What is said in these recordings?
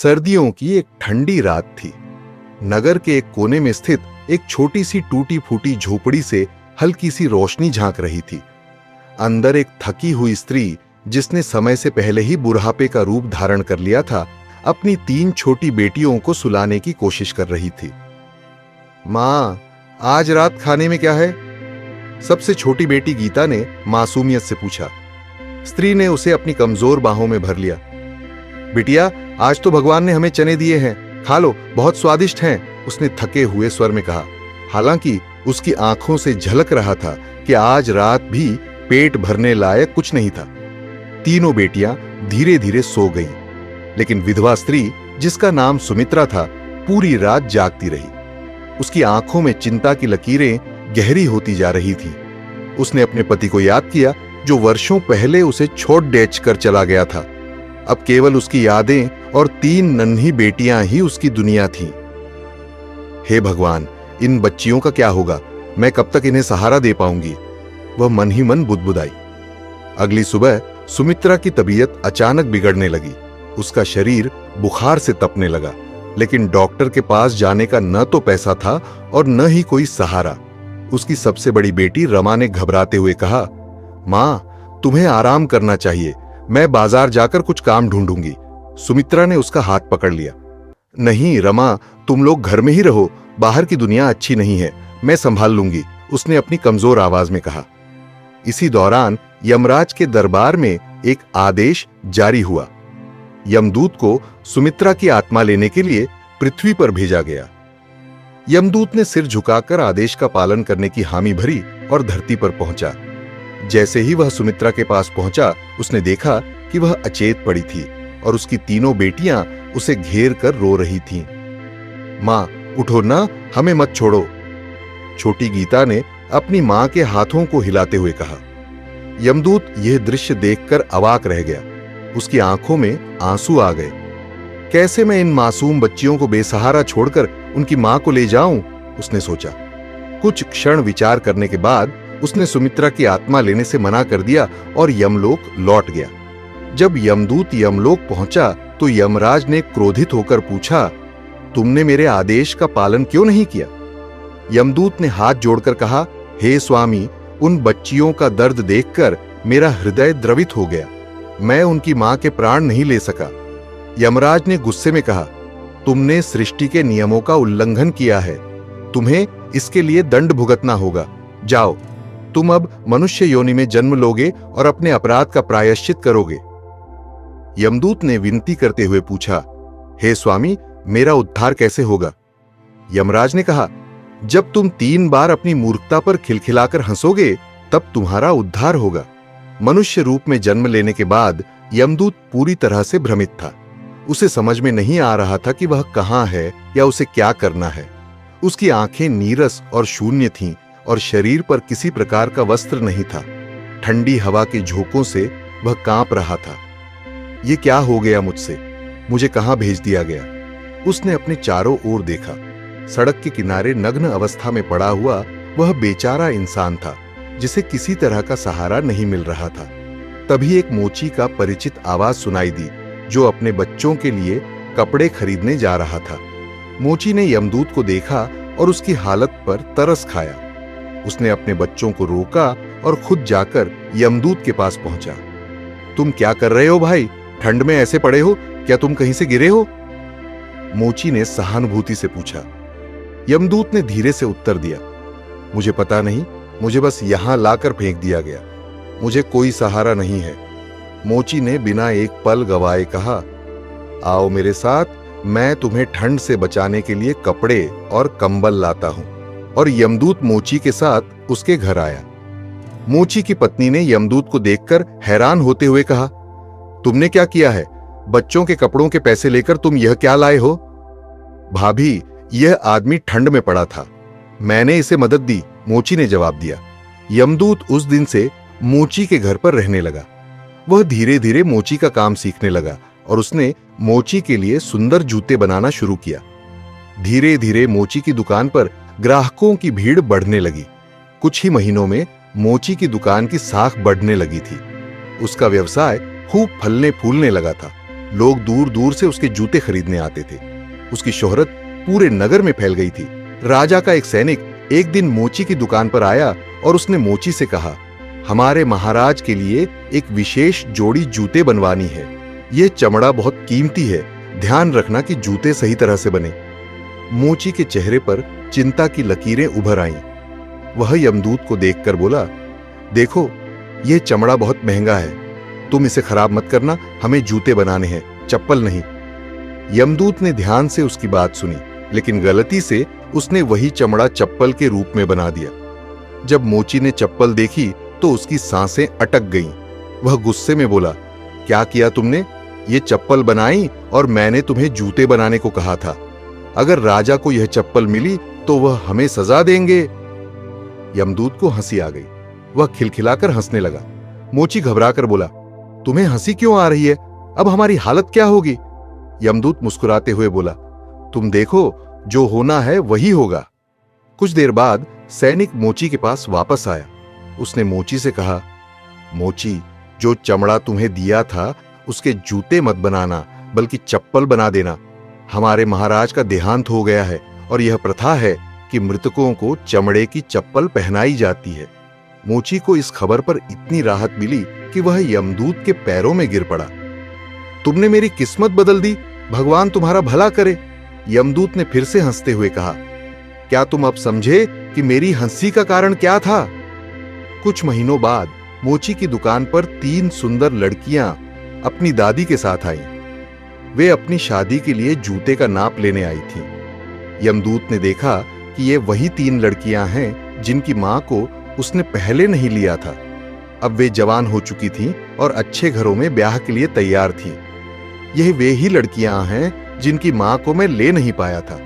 सर्दियों की एक ठंडी रात थी। नगर के एक कोने में स्थित एक छोटी सी टूटी फूटी झोपड़ी से हल्की सी रोशनी झांक रही थी। अंदर एक थकी हुई स्त्री, जिसने समय से पहले ही बुढ़ापे का रूप धारण कर लिया था, अपनी 3 छोटी बेटियों को सुलाने की कोशिश कर रही थी। मां, आज रात खाने में क्या है? सबसे छोटी बेटी गीता ने मासूमियत से पूछा। स्त्री ने उसे अपनी कमजोर बाहों में भर लिया। बिटिया, आज तो भगवान ने हमें चने दिए हैं, खा लो, बहुत स्वादिष्ट हैं, उसने थके हुए स्वर में कहा। हालांकि उसकी आंखों से झलक रहा था कि आज रात भी पेट भरने लायक कुछ नहीं था। तीनों बेटियां धीरे धीरे सो गईं, लेकिन विधवा स्त्री, जिसका नाम सुमित्रा था, पूरी रात जागती रही। उसकी आंखों में चिंता की लकीरें गहरी होती जा रही थीं। उसने अपने पति को याद किया, जो वर्षों पहले उसे छोड़ डेच कर चला गया था। अब केवल उसकी यादें और 3 नन्ही बेटियां ही उसकी दुनिया थीं। हे भगवान, इन बच्चियों का क्या होगा? मैं कब तक इन्हें सहारा दे पाऊंगी? वह मन ही मन बुदबुदाई। अगली सुबह सुमित्रा की तबीयत अचानक बिगड़ने लगी। उसका शरीर बुखार से तपने लगा, लेकिन डॉक्टर के पास जाने का न तो पैसा था और न ही कोई सहारा। उसकी सबसे बड़ी बेटी रमा ने घबराते हुए कहा, मां, तुम्हें आराम करना चाहिए, मैं बाजार जाकर कुछ काम ढूंढूंगी। सुमित्रा ने उसका हाथ पकड़ लिया। नहीं रमा, तुम लोग घर में ही रहो, बाहर की दुनिया अच्छी नहीं है, मैं संभाल लूंगी, उसने अपनी कमजोर आवाज में कहा। इसी दौरान यमराज के दरबार में एक आदेश जारी हुआ। यमदूत को सुमित्रा की आत्मा लेने के लिए पृथ्वी पर भेजा गया। यमदूत ने सिर झुकाकर आदेश का पालन करने की हामी भरी और धरती पर पहुंचा। जैसे ही वह सुमित्रा के पास पहुंचा, उसने देखा कि वह अचेत पड़ी थी और उसकी तीनों बेटियां उसे घेर कर रो रही थीं। मां, उठो ना, हमें मत छोड़ो, छोटी गीता ने अपनी मां के हाथों को हिलाते हुए कहा। यमदूत यह दृश्य देखकर अवाक रह गया। उसकी आंखों में आंसू आ गए। कैसे मैं इन मासूम बच्चियों को बेसहारा छोड़कर उनकी मां को ले जाऊं, उसने सोचा। कुछ क्षण विचार करने के बाद उसने सुमित्रा की आत्मा लेने से मना कर दिया और यमलोक लौट गया। जब यमदूत यमलोक पहुंचा तो यमराज ने क्रोधित होकर पूछा, तुमने मेरे आदेश का पालन क्यों नहीं किया? यमदूत ने हाथ जोड़कर कहा, हे स्वामी, उन बच्चियों का दर्द देखकर मेरा हृदय द्रवित हो गया। मैं उनकी मां के प्राण नहीं ले सका। यमराज ने गुस्से में कहा, तुमने सृष्टि के नियमों का उल्लंघन किया है, तुम्हें इसके लिए दंड भुगतना होगा। जाओ, तुम अब मनुष्य योनि में जन्म लोगे और अपने अपराध का प्रायश्चित करोगे। यमदूत ने विनती करते हुए पूछा, हे स्वामी, मेरा उद्धार कैसे होगा? यमराज ने कहा, जब तुम 3 बार अपनी मूर्खता पर खिलखिलाकर हंसोगे, तब तुम्हारा उद्धार होगा। मनुष्य रूप में जन्म लेने के बाद यमदूत पूरी तरह से भ्रमित था। उसे समझ में नहीं आ रहा था कि वह कहां है या उसे क्या करना है। उसकी आंखें नीरस और शून्य थीं और शरीर पर किसी प्रकार का वस्त्र नहीं था। ठंडी हवा के झोंकों से वह कांप रहा था। ये क्या हो गया मुझसे? मुझे कहां भेज दिया गया? उसने अपने चारों ओर देखा। सड़क के किनारे नग्न अवस्था में पड़ा हुआ वह बेचारा इंसान था, जिसे किसी तरह का सहारा नहीं मिल रहा था। तभी एक मोची का परिचित आवाज सुनाई दी, जो अपने बच्चों के लिए कपड़े खरीदने जा रहा था। मोची ने यमदूत को देखा और उसकी हालत पर तरस खाया। उसने अपने बच्चों को रोका और खुद जाकर यमदूत के पास पहुंचा। तुम क्या कर रहे हो भाई? ठंड में ऐसे पड़े हो? क्या तुम कहीं से गिरे हो? मोची ने सहानुभूति से पूछा। यमदूत ने धीरे से उत्तर दिया, मुझे पता नहीं, मुझे बस यहां लाकर फेंक दिया गया। मुझे कोई सहारा नहीं है। मोची ने बिना एक पल गवाए कहा, आओ मेरे साथ, मैं तुम्हें ठंड से बचाने के लिए कपड़े और कंबल लाता हूं। और यमदूत मोची के साथ उसके घर आया। मोची की पत्नी ने यमदूत को देखकर हैरान होते हुए कहा, तुमने क्या किया है? बच्चों के कपड़ों के पैसे लेकर तुम यह क्या लाए हो? भाभी, यह आदमी ठंड में पड़ा था, मैंने इसे मदद दी, मोची ने जवाब दिया। यमदूत उस दिन से मोची के घर पर रहने लगा। वह धीरे धीरे मोची का काम सीखने लगा और उसने मोची के लिए सुंदर जूते बनाना शुरू किया। धीरे धीरे मोची की दुकान पर ग्राहकों की भीड़ बढ़ने लगी। कुछ ही महीनों में मोची की दुकान की साख बढ़ने लगी थी। उसका व्यवसाय खूब फलने फूलने लगा था। लोग दूर दूर से उसके जूते खरीदने आते थे। उसकी शोहरत पूरे नगर में फैल गई थी। राजा का एक सैनिक एक दिन मोची की दुकान पर आया और उसने मोची से कहा, हमारे महाराज के लिए एक विशेष जोड़ी जूते बनवानी है। यह चमड़ा बहुत कीमती है, ध्यान रखना कि जूते सही तरह से बने। मोची के चेहरे पर चिंता की लकीरें उभर आईं। वह यमदूत को देखकर बोला, देखो, यह चमड़ा बहुत महंगा है, तुम इसे खराब मत करना, हमें जूते बनाने हैं, चप्पल नहीं। यमदूत ने ध्यान से उसकी बात सुनी, लेकिन गलती से उसने वही चमड़ा चप्पल के रूप में बना दिया। जब मोची ने चप्पल देखी तो उसकी सांसें अटक गईं। वह गुस्से में बोला, क्या किया तुमने? ये चप्पल बनाई और मैंने तुम्हें जूते बनाने को कहा था। अगर राजा को यह चप्पल मिली तो वह हमें सजा देंगे। यमदूत को हंसी आ गई। वह खिलखिलाकर हंसने लगा। मोची घबराकर बोला, तुम्हें हंसी क्यों आ रही है? अब हमारी हालत क्या होगी? यमदूत मुस्कुराते हुए बोला, तुम देखो, जो होना है वही होगा। कुछ देर बाद सैनिक मोची के पास वापस आया। उसने मोची से कहा, मोची, जो चमड़ा तुम्हें दिया था उसके जूते मत बनाना, बल्कि चप्पल बना देना। हमारे महाराज का देहांत हो गया है और यह प्रथा है कि मृतकों को चमड़े की चप्पल पहनाई जाती है। मोची को इस खबर पर इतनी राहत मिली कि वह यमदूत के पैरों में गिर पड़ा। तुमने मेरी किस्मत बदल दी, भगवान तुम्हारा भला करे। यमदूत ने फिर से हंसते हुए कहा, क्या तुम अब समझे कि मेरी हंसी का कारण क्या था? कुछ महीनों बाद मोची की दुकान पर 3 सुंदर लड़कियां अपनी दादी के साथ आईं। वे अपनी शादी के लिए जूते का नाप लेने आई थीं। यमदूत ने देखा कि ये वही 3 लड़कियां हैं जिनकी मां को उसने पहले नहीं लिया था। अब वे जवान हो चुकी थीं और अच्छे घरों में ब्याह के लिए तैयार थीं। यह वे ही लड़कियां हैं जिनकी मां को मैं ले नहीं पाया था।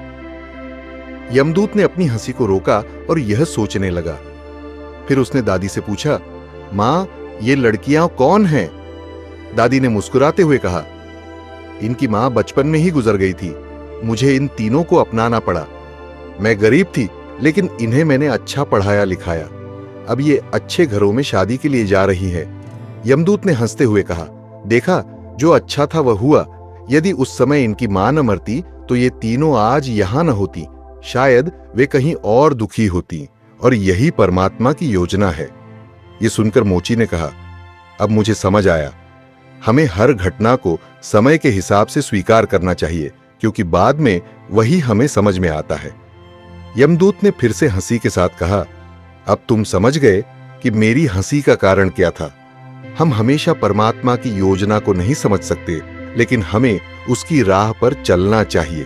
यमदूत ने अपनी हंसी को रोका और यह सोचने लगा। फिर उसने दादी से पूछा, मां, ये लड़कियां कौन हैं? दादी ने मुस्कुराते हुए कहा, इनकी मां बचपन में ही गुजर गई थी। मुझे इन तीनों को अपनाना पड़ा। मैं गरीब थी, लेकिन इन्हें मैंने अच्छा पढ़ाया लिखाया। अब ये अच्छे घरों में शादी के लिए जा रही है। यमदूत ने हंसते हुए कहा, देखा, जो अच्छा था वह हुआ। यदि उस समय इनकी मां न मरती तो ये तीनों आज यहां न होती। शायद वे कहीं और दुखी होती, और यही परमात्मा की योजना है। ये सुनकर मोची ने कहा, अब मुझे समझ आया, हमें हर घटना को समय के हिसाब से स्वीकार करना चाहिए, क्योंकि बाद में वही हमें समझ में आता है। यमदूत ने फिर से हंसी के साथ कहा, अब तुम समझ गए कि मेरी हंसी का कारण क्या था। हम हमेशा परमात्मा की योजना को नहीं समझ सकते, लेकिन हमें उसकी राह पर चलना चाहिए।